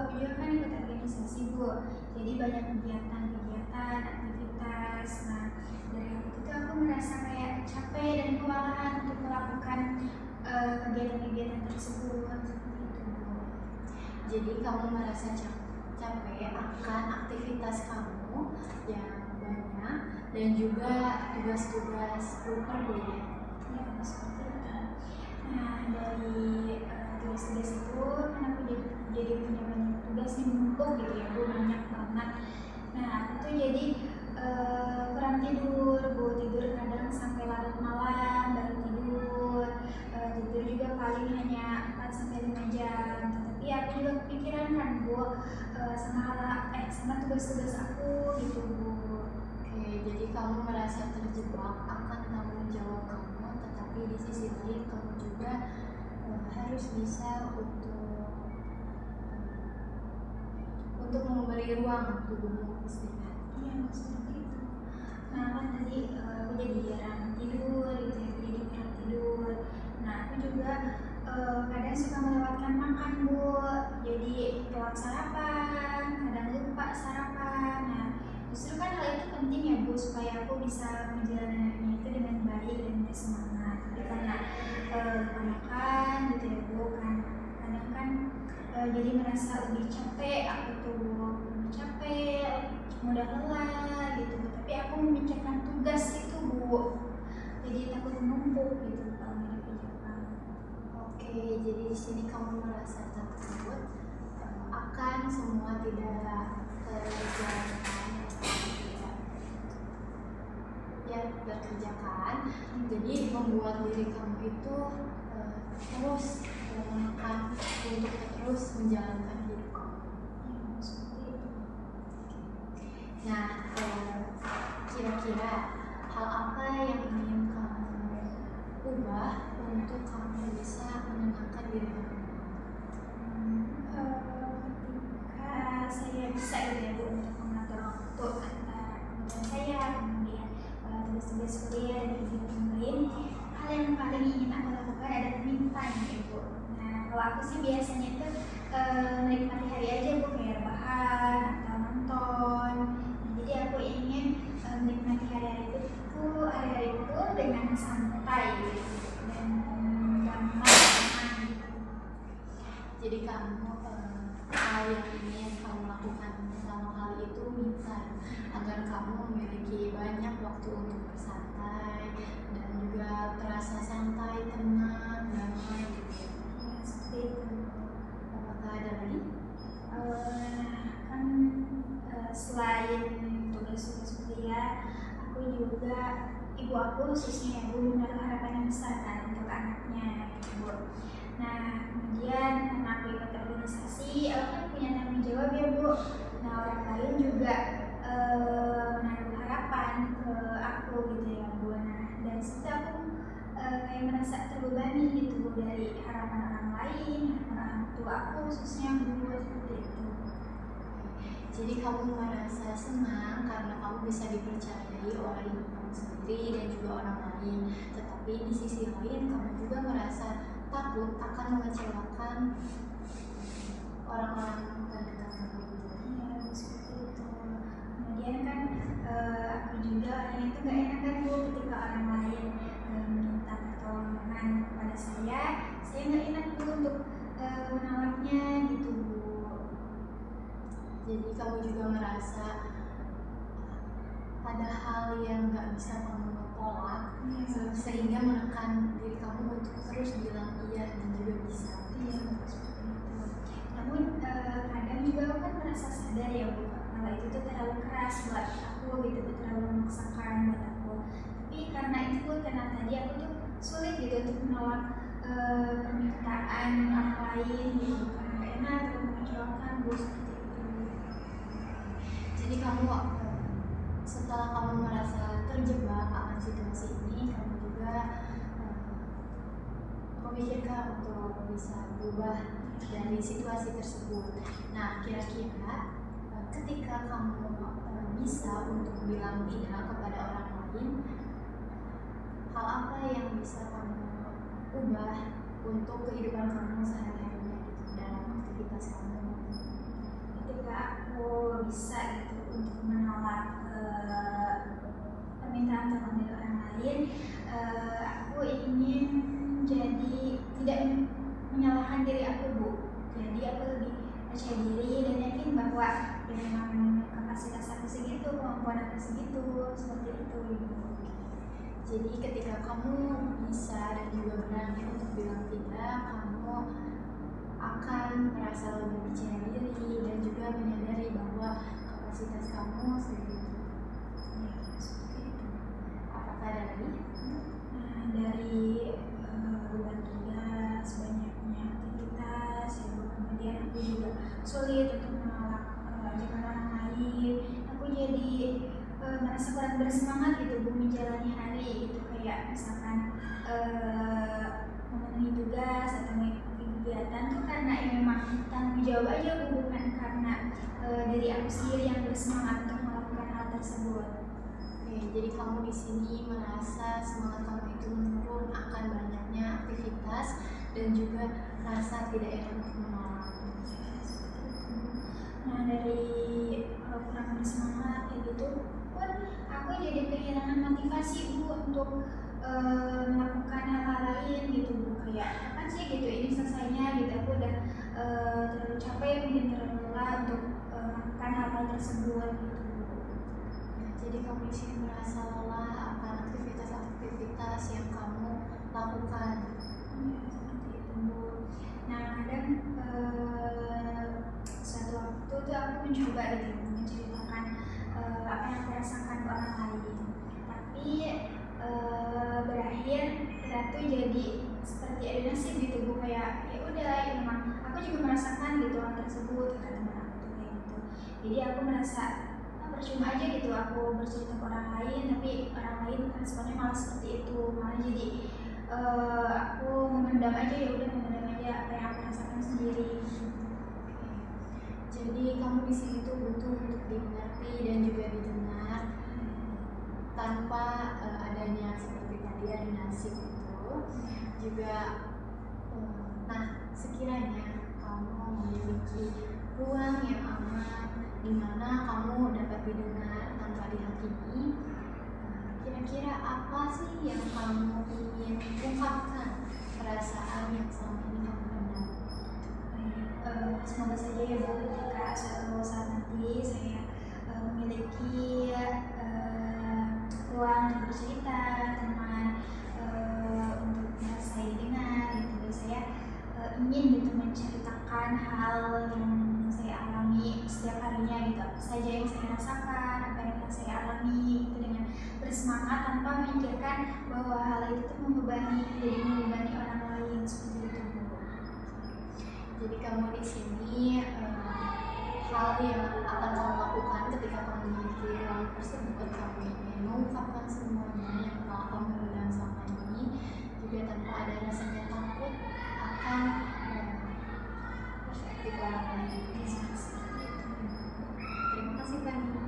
aku juga kan ikut organisasi Bu, jadi banyak kegiatan-kegiatan, aktivitas. Nah dari itu tuh aku merasa kayak capek dan kewalahan untuk melakukan kegiatan-kegiatan tersebut seperti itu Bu. Jadi kamu merasa capek akan aktivitas kamu yang banyak dan juga tugas-tugas proker ya. Ya seperti itu. Nah dari tugas-tugas itu kan aku jadi punya banyak tugas yang menumpuk gitu ya Bu, banyak banget. Nah aku tuh jadi kurang tidur Bu, tidur kadang sampai larut malam baru tidur. Tidur juga paling hanya 4-5 jam. Tapi aku juga kepikiran kan Bu, sama tugas-tugas aku gitu Bu. Oke, jadi kamu merasa terjebak akan tanggung jawab kamu, tetapi di sisi lain kamu juga harus bisa untuk memberi ruang tubuhmu istirahat. Iya seperti itu. Nah kan tadi aku jadi jarang tidur gitu ya, jadi kurang tidur. Nah aku juga kadang suka melewatkan makan Bu, jadi telat sarapan, kadang lupa sarapan. Nah justru kan hal itu penting ya Bu, supaya aku bisa menjalani harinya itu dengan baik dan bersemangat. Tapi karena lupa makan gitu ya Bu, kan kadang kan jadi merasa lebih capek aku tuh, lebih capek, mudah lelah gitu Bu. Tapi aku memikirkan tugas itu Bu, jadi takut menumpuk gitu kalau nggak dikerjakan. Oke, jadi di sini kamu merasa takut akan semua tidak terjalankan, terkerjakan. Jadi membuat diri kamu itu terus menekan untuk terus menjalankan hidup kamu. Ya, seperti itu. Nah, kira-kira hal apa yang ingin kamu ubah untuk kamu bisa menenangkan diri kamu? Ketika saya bisa gitu ya Bu, untuk mengatur waktu antara kemudian saya, kemudian tugas-tugas kuliah dan kegiatan lain, hal yang paling ingin aku lakukan adalah me time ya Bu. Nah kalau aku sih biasanya itu menikmati hari aja Bu, kayak rebahan atau nonton. Nah, jadi aku ingin menikmati hari-hari itu dengan santai gitu, dan gampang gitu. Jadi kamu hal yang ingin kamu lakukan pertama kali itu me time, agar kamu memiliki banyak waktu untuk bersantai dan juga terasa santai, tenang, damai gitu. Ya, seperti itu. Apakah ada lagi? Kan selain tugas-tugas kuliah, aku juga, ibu aku khususnya ya Bu, menaruh harapan yang besar kan untuk anaknya gitu Bu. Nah kemudian karena aku ikut organisasi, aku kan punya tanggung jawab ya Bu. Nah orang lain juga menaruh harapan ke aku gitu ya Bu. Nah dari situ aku kayak merasa terbebani gitu Bu, dari harapan orang lain, harapan orang tua aku khususnya Bu, seperti itu. Jadi kamu merasa senang karena kamu bisa dipercayai oleh ibu kamu sendiri dan juga orang lain. Tetapi di sisi lain kamu juga merasa takut akan mengecewakan orang-orang terdekat kamu itu. Iya seperti itu. Kemudian kan aku juga orangnya itu gak enak kan Bu, ketika orang lain minta pertolongan kepada saya gak enak Bu untuk menolaknya gitu Bu. Jadi kamu juga merasa ada hal yang gak bisa kamu tolak, sehingga menekan diri kamu untuk terus bilang iya dan juga bisa. Iya seperti itu. Namun kadang juga aku kan merasa sadar ya Bu, kalau itu tuh terlalu keras buat aku gitu, terlalu memaksakan buat aku. Tapi karena itu, karena tadi aku tuh sulit gitu untuk menolak permintaan orang lain gitu, karena gak enak atau mengecewakan Bu, seperti itu. Jadi kamu setelah kamu merasa terjebak akan situasi ini, kamu juga memikirkan untuk bisa berubah dari situasi tersebut. Nah, kira-kira ketika kamu bisa untuk bilang tidak kepada orang lain, hal apa yang bisa kamu ubah untuk kehidupan kamu sehari-harinya gitu, dalam aktivitas kamu? ketika aku bisa gitu untuk menolak permintaan tolong dari orang lain, aku ingin jadi tidak menyalahkan diri aku, Bu. Jadi aku lebih percaya diri dan yakin bahwa ya memang kapasitas aku segitu, kemampuan aku segitu, seperti itu, Ibu. Jadi ketika kamu bisa dan juga berani untuk bilang tidak, kamu akan merasa lebih percaya diri dan juga menyadari bahwa kapasitas kamu segitu. Ya, seperti itu. Apakah ada lagi? Nah, dari beban tugas, banyaknya aktivitas, ya, kemudian aku juga sulit untuk menolak ajakan orang lain. Aku jadi merasa kurang bersemangat gitu, Bu, menjalani hari gitu, kayak misalkan memenuhi tugas atau mengikuti kegiatan tuh karena ya memang tanggung jawab aja, Bu, bukan karena diri aku sendiri yang bersemangat untuk melakukan hal tersebut. Oke, jadi kamu di sini merasa semangat kamu itu menurun akan banyaknya aktivitas dan juga rasa tidak enak untuk menolak. Nah, dari kurang bersemangat kayak gitu pun aku jadi kehilangan motivasi, Bu, untuk melakukan hal-hal lain gitu, Bu. Kayak kapan sih gitu ini selesainya gitu, aku udah terlalu capek, mungkin terlalu lelah untuk melakukan hal-hal tersebut gitu, Bu. Ya, jadi kamu di sini merasa lelah akan aktivitas-aktivitas yang kamu lakukan. Ya, seperti itu, Bu. Nah, kadang suatu waktu tuh aku mencoba gitu menceritakan apa yang aku rasakan ke orang lain, tapi berakhir kita tuh jadi seperti ada nasib gitu, Bu, kayak ya udah ya memang aku juga merasakan gitu hal tersebut, kata teman aku tuh kayak gitu. Jadi aku merasa percuma aja gitu aku bercerita ke orang lain, tapi orang lain responnya malah seperti itu, malah jadi aku memendam aja, ya udah memendam aja apa yang aku rasakan sendiri. Jadi kamu di sini tuh butuh untuk dimengerti dan juga didengar tanpa adanya seperti tadi ada nasib itu juga. Nah, sekiranya kamu memiliki ruang yang aman di mana kamu dapat didengar tanpa dihakimi, kira-kira apa sih yang kamu ingin ungkapkan perasaan yang selama ini kamu pendam? Semoga saja ya, Bu, ketika suatu saat nanti saya memiliki ruang untuk bercerita, teman untuk merasa didengar gitu, saya ingin gitu menceritakan hal yang saya alami setiap harinya gitu, apa saja yang saya rasakan, apa yang saya alami gitu, dengan bersemangat tanpa memikirkan bahwa hal itu tuh membebani orang lain, seperti itu, Bu. Jadi kamu di sini hal yang akan kamu lakukan ketika kamu memiliki ruang tersebut, kamu ingin mengungkapkan semuanya yang telah kamu pendam selama ini, juga tanpa ada rasanya takut akan perspektif orang lain. Terima kasih, Fani.